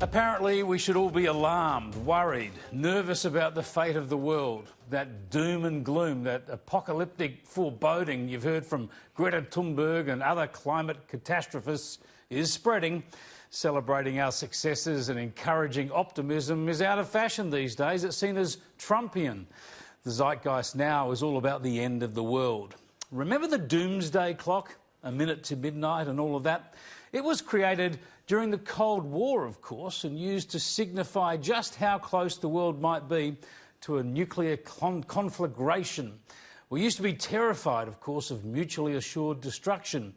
Apparently, we should all be alarmed, worried, nervous about the fate of the world. That doom and gloom, that apocalyptic foreboding you've heard from Greta Thunberg and other climate catastrophists is spreading. Celebrating our successes and encouraging optimism is out of fashion these days. It's seen as Trumpian. The zeitgeist now is all about the end of the world. Remember the doomsday clock, a minute to midnight and all of that? It was created during the Cold War, of course, and used to signify just how close the world might be to a nuclear conflagration. We used to be terrified, of course, of mutually assured destruction.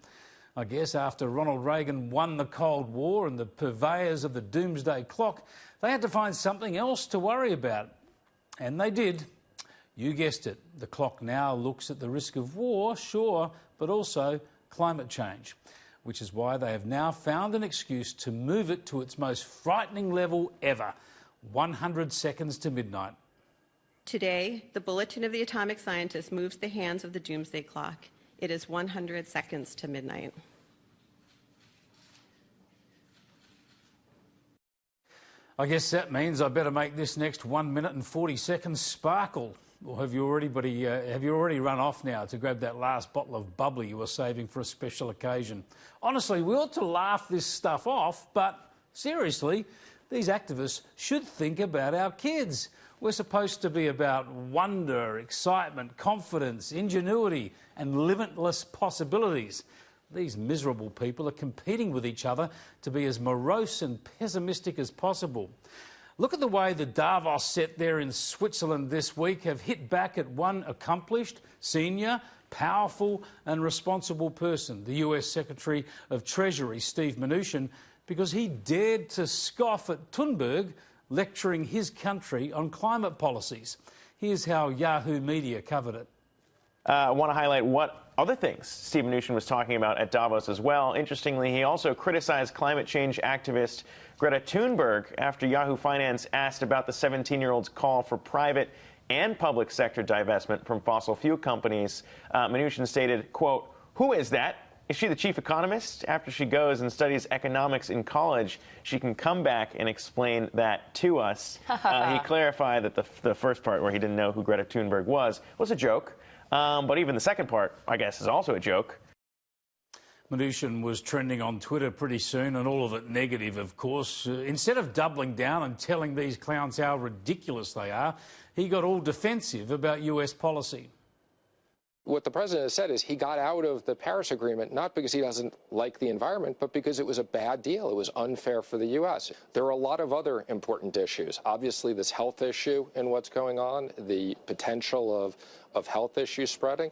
I guess after Ronald Reagan won the Cold War and the purveyors of the doomsday clock, they had to find something else to worry about. And they did. You guessed it. The clock now looks at the risk of war, sure, but also climate change, which is why they have now found an excuse to move it to its most frightening level ever, 100 seconds to midnight. Today, the Bulletin of the Atomic Scientist moves the hands of the doomsday clock. It is 100 seconds to midnight. I guess that means I better make this next 1 minute and 40 seconds sparkle. Or have you already run off now to grab that last bottle of bubbly you were saving for a special occasion? Honestly, we ought to laugh this stuff off, but seriously, these activists should think about our kids. We're supposed to be about wonder, excitement, confidence, ingenuity and limitless possibilities. These miserable people are competing with each other to be as morose and pessimistic as possible. Look at the way the Davos set there in Switzerland this week have hit back at one accomplished, senior, powerful and responsible person, the US Secretary of Treasury, Steve Mnuchin, because he dared to scoff at Thunberg lecturing his country on climate policies. Here's how Yahoo Media covered it. I want to highlight what other things Steve Mnuchin was talking about at Davos as well. Interestingly, he also criticized climate change activist Greta Thunberg after Yahoo Finance asked about the 17-year-old's call for private and public sector divestment from fossil fuel companies. Mnuchin stated, quote, "Who is that? Is she the chief economist? After she goes and studies economics in college, she can come back and explain that to us." He clarified that the first part, where he didn't know who Greta Thunberg was a joke. But even the second part, I guess, is also a joke. Mnuchin was trending on Twitter pretty soon, and all of it negative, of course. Instead of doubling down and telling these clowns how ridiculous they are, he got all defensive about US policy. What the president has said is he got out of the Paris Agreement not because he doesn't like the environment, but because it was a bad deal. It was unfair for the U.S. There are a lot of other important issues. Obviously, this health issue and what's going on, the potential of health issues spreading,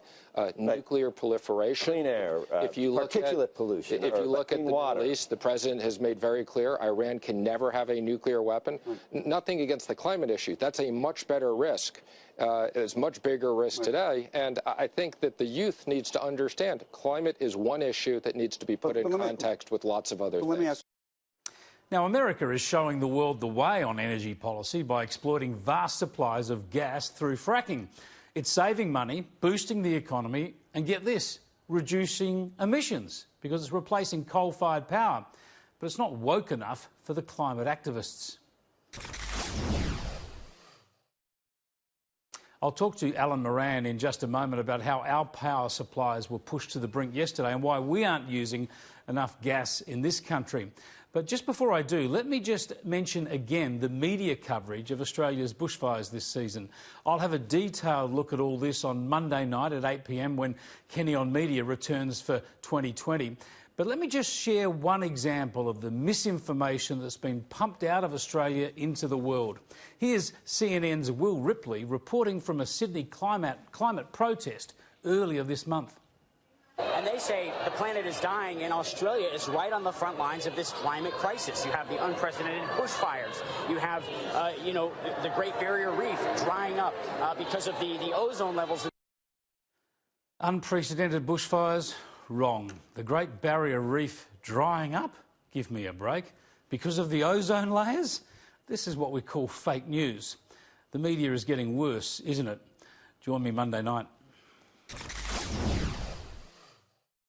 nuclear proliferation. Clean air, particulate pollution. If you look at the Middle East, the president has made very clear Iran can never have a nuclear weapon. Nothing against the climate issue. That's a much better risk. It's much bigger risk today. And I think that the youth needs to understand climate is one issue that needs to be put in context with lots of other things. Now, America is showing the world the way on energy policy by exploiting vast supplies of gas through fracking. It's saving money, boosting the economy, and get this, reducing emissions because it's replacing coal-fired power. But it's not woke enough for the climate activists. I'll talk to Alan Moran in just a moment about how our power supplies were pushed to the brink yesterday and why we aren't using enough gas in this country. But just before I do, let me just mention again the media coverage of Australia's bushfires this season. I'll have a detailed look at all this on Monday night at 8 p.m. when Kenny on Media returns for 2020. But let me just share one example of the misinformation that's been pumped out of Australia into the world. Here's CNN's Will Ripley reporting from a Sydney climate protest earlier this month. And they say the planet is dying, and Australia is right on the front lines of this climate crisis. You have the unprecedented bushfires. You have, the Great Barrier Reef drying up because of the ozone levels. Unprecedented bushfires? Wrong. The Great Barrier Reef drying up? Give me a break. Because of the ozone layers? This is what we call fake news. The media is getting worse, isn't it? Join me Monday night.